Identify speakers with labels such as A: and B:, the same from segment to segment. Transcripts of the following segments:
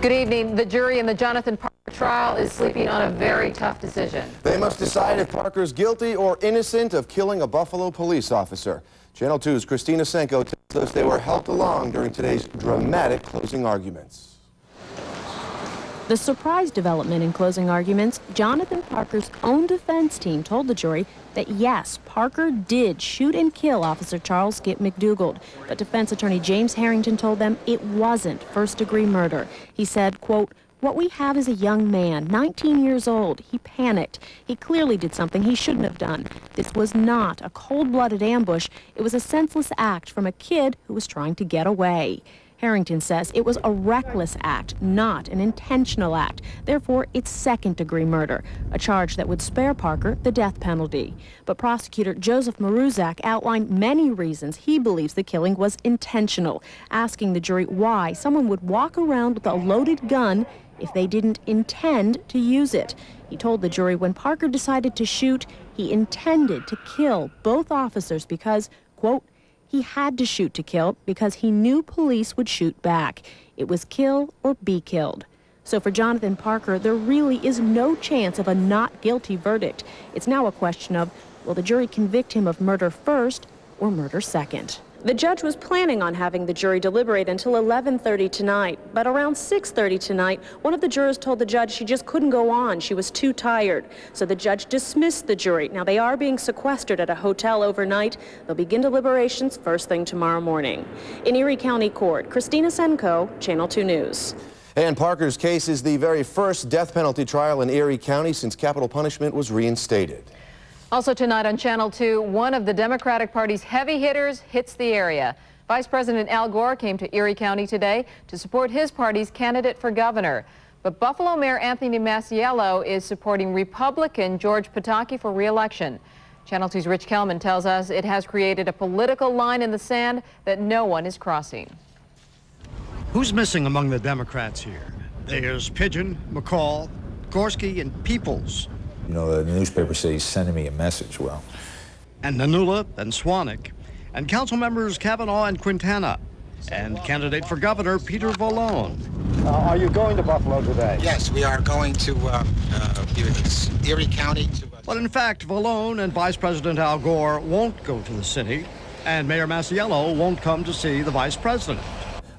A: Good evening. The jury in the Jonathan Parker trial is sleeping on a very tough decision.
B: They must decide if Parker's guilty or innocent of killing a Buffalo police officer. Channel 2's Christina Senko tells us they were helped along during today's dramatic closing arguments.
C: The surprise development in closing arguments, Jonathan Parker's own defense team told the jury that yes, Parker did shoot and kill Officer Charles Skip McDougald, but defense attorney James Harrington told them it wasn't first-degree murder. He said, quote, "What we have is a young man, 19 years old. He panicked. He clearly did something he shouldn't have done. This was not a cold-blooded ambush. It was a senseless act from a kid who was trying to get away." Harrington says it was a reckless act, not an intentional act. Therefore, it's second-degree murder, a charge that would spare Parker the death penalty. But prosecutor Joseph Maruzak outlined many reasons he believes the killing was intentional, asking the jury why someone would walk around with a loaded gun if they didn't intend to use it. He told the jury when Parker decided to shoot, he intended to kill both officers because, quote, "He had to shoot to kill because he knew police would shoot back. It was kill or be killed." So for Jonathan Parker, there really is no chance of a not guilty verdict. It's now a question of, will the jury convict him of murder first or murder second? The judge was planning on having the jury deliberate until 11:30 tonight, but around 6:30 tonight, one of the jurors told the judge she just couldn't go on. She was too tired. So the judge dismissed the jury. Now they are being sequestered at a hotel overnight. They'll begin deliberations first thing tomorrow morning. In Erie County Court, Christina Senko, Channel 2 News.
B: And Parker's case is the very first death penalty trial in Erie County since capital punishment was reinstated.
A: Also tonight on Channel 2, one of the Democratic Party's heavy hitters hits the area. Vice President Al Gore came to Erie County today to support his party's candidate for governor. But Buffalo Mayor Anthony Masiello is supporting Republican George Pataki for re-election. Channel 2's Rich Kelman tells us it has created a political line in the sand that no one is crossing.
D: Who's missing among the Democrats here? There's Pigeon, McCall, Gorski, and Peoples.
E: You know, the newspaper says he's sending me a message. Well,
D: and Nanula and Swanik, and council members Kavanaugh and Quintana, and candidate for governor Peter Vallone.
F: Are you going to Buffalo today?
G: Yes, we are going to Erie County.
D: But in fact, Vallone and Vice President Al Gore won't go to the city, and Mayor Masiello won't come to see the vice president.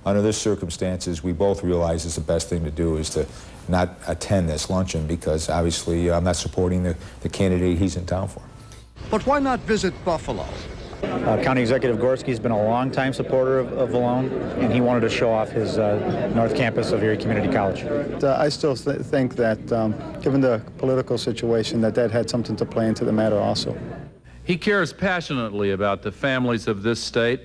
E: under this circumstances, we both realize it's the best thing to do is to not attend this luncheon because obviously I'm not supporting the candidate he's in town for.
D: But why not visit Buffalo?
F: County Executive Gorski's been a long-time supporter of Vallone, and he wanted to show off his North Campus of Erie Community College.
H: I still think that, given the political situation, that had something to play into the matter also.
I: He cares passionately about the families of this state.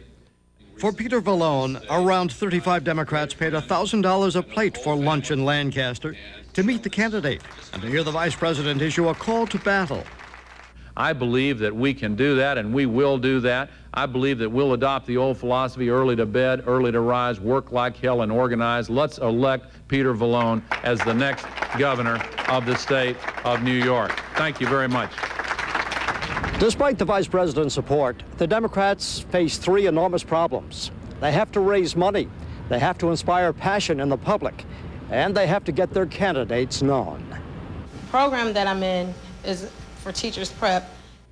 D: For Peter Vallone, around 35 Democrats paid $1,000 a plate for lunch in Lancaster to meet the candidate and to hear the vice president issue a call to battle.
I: I believe that we can do that, and we will do that. I believe that we'll adopt the old philosophy, early to bed, early to rise, work like hell, and organize. Let's elect Peter Vallone as the next governor of the state of New York. Thank you very much.
J: Despite the vice president's support, the Democrats face three enormous problems. They have to raise money, they have to inspire passion in the public, and they have to get their candidates known.
K: The program that I'm in is for teachers prep.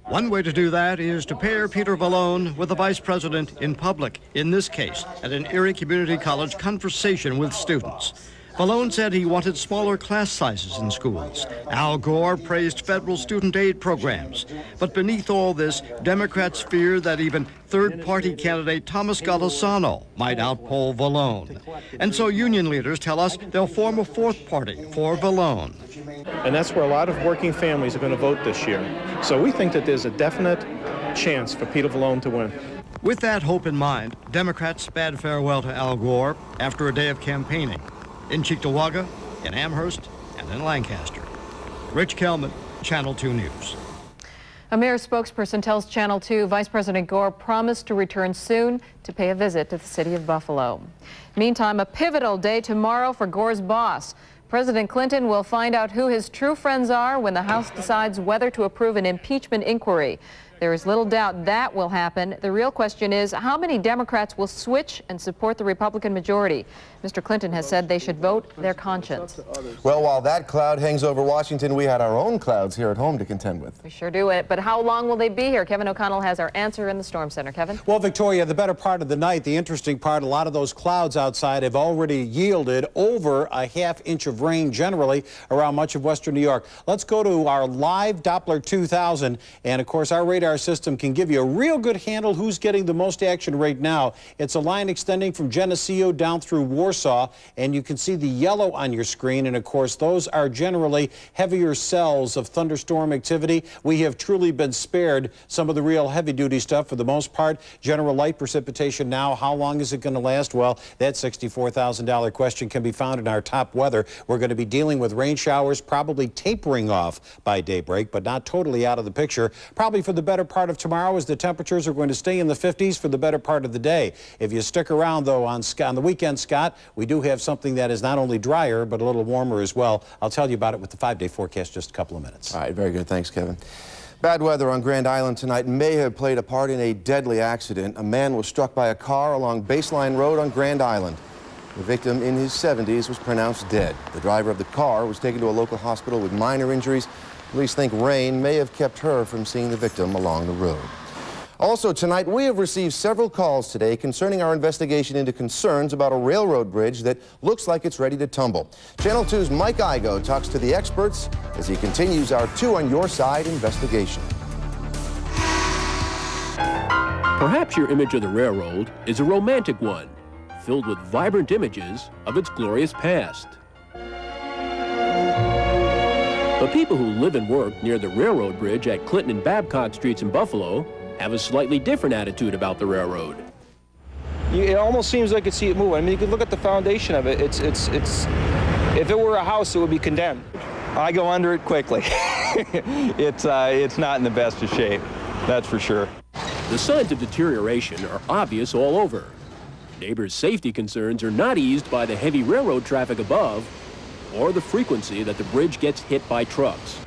D: One way to do that is to pair Peter Vallone with the vice president in public, in this case, at an Erie Community College conversation with students. Vallone said he wanted smaller class sizes in schools. Al Gore praised federal student aid programs. But beneath all this, Democrats fear that even third-party candidate Thomas Golisano might outpoll Vallone. And so union leaders tell us they'll form a fourth party for Vallone.
L: And that's where a lot of working families are going to vote this year. So we think that there's a definite chance for Peter Vallone to win.
D: With that hope in mind, Democrats bade farewell to Al Gore after a day of campaigning in Cheektowaga, in Amherst, and in Lancaster. Rich Kelman, Channel 2 News.
A: A mayor's spokesperson tells Channel 2 Vice President Gore promised to return soon to pay a visit to the city of Buffalo. Meantime, a pivotal day tomorrow for Gore's boss. President Clinton will find out who his true friends are when the House decides whether to approve an impeachment inquiry. There is little doubt that will happen. The real question is how many Democrats will switch and support the Republican majority. Mr. Clinton has said they should vote their conscience.
B: Well, while that cloud hangs over Washington, we had our own clouds here at home to contend with.
A: We sure do it. But how long will they be here? Kevin O'Connell has our answer in the Storm Center. Kevin?
M: Well, Victoria, the better part of the night, the interesting part, a lot of those clouds outside have already yielded over a half-inch of rain generally around much of western New York. Let's go to our live Doppler 2000. And, of course, our radar system can give you a real good handle who's getting the most action right now. It's a line extending from Geneseo down through Warsaw, and you can see the yellow on your screen. And, of course, those are generally heavier cells of thunderstorm activity. We have truly been spared some of the real heavy-duty stuff for the most part. General light precipitation now. How long is it going to last? Well, that $64,000 question can be found in our top weather. We're going to be dealing with rain showers probably tapering off by daybreak, but not totally out of the picture. Probably for the better part of tomorrow, as the temperatures are going to stay in the 50s for the better part of the day. If you stick around, though, on the weekend, Scott, we do have something that is not only drier, but a little warmer as well. I'll tell you about it with the 5-day forecast just a couple of minutes.
B: All right, very good. Thanks, Kevin. Bad weather on Grand Island tonight may have played a part in a deadly accident. A man was struck by a car along Baseline Road on Grand Island. The victim, in his 70s, was pronounced dead. The driver of the car was taken to a local hospital with minor injuries. Police think rain may have kept her from seeing the victim along the road. Also tonight, we have received several calls today concerning our investigation into concerns about a railroad bridge that looks like it's ready to tumble. Channel 2's Mike Igo talks to the experts as he continues our Two on Your Side investigation.
N: Perhaps your image of the railroad is a romantic one, filled with vibrant images of its glorious past. But people who live and work near the railroad bridge at Clinton and Babcock Streets in Buffalo have a slightly different attitude about the railroad.
O: It almost seems like you see it move. I mean, you can look at the foundation of it. If it were a house, it would be condemned.
P: I go under it quickly. It's not in the best of shape, that's for sure.
N: The signs of deterioration are obvious all over. Neighbors' safety concerns are not eased by the heavy railroad traffic above or the frequency that the bridge gets hit by trucks.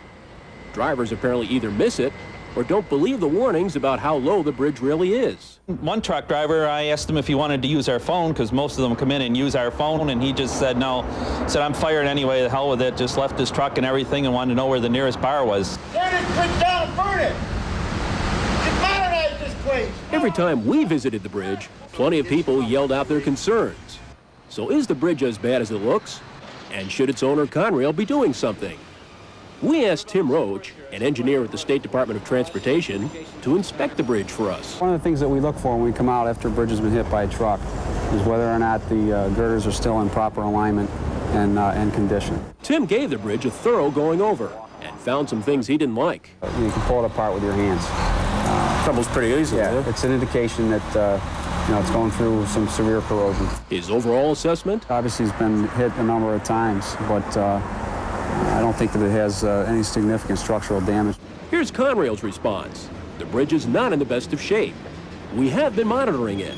N: Drivers apparently either miss it or don't believe the warnings about how low the bridge really is.
P: One truck driver, I asked him if he wanted to use our phone, because most of them come in and use our phone, and he just said no. Said, I'm fired anyway, the hell with it. Just left his truck and everything and wanted to know where the nearest bar was.
Q: Tear this bridge down and burn it! Just modernize this place!
N: Every time we visited the bridge, plenty of people yelled out their concerns. So is the bridge as bad as it looks? And should its owner, Conrail, be doing something? We asked Tim Roach, an engineer at the State Department of Transportation, to inspect the bridge for us.
R: One of the things that we look for when we come out after a bridge has been hit by a truck is whether or not the girders are still in proper alignment and condition.
N: Tim gave the bridge a thorough going over and found some things he didn't like.
R: You can pull it apart with your hands.
N: Crumbles pretty easily.
R: Yeah, it's an indication that it's going through some severe corrosion.
N: His overall assessment?
R: Obviously, it's been hit a number of times, but I don't think that it has any significant structural damage.
N: Here's Conrail's response. The bridge is not in the best of shape. We have been monitoring it.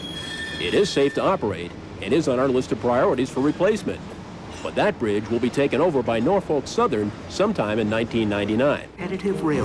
N: It is safe to operate and is on our list of priorities for replacement. But that bridge will be taken over by Norfolk Southern sometime in 1999.
S: Competitive rail.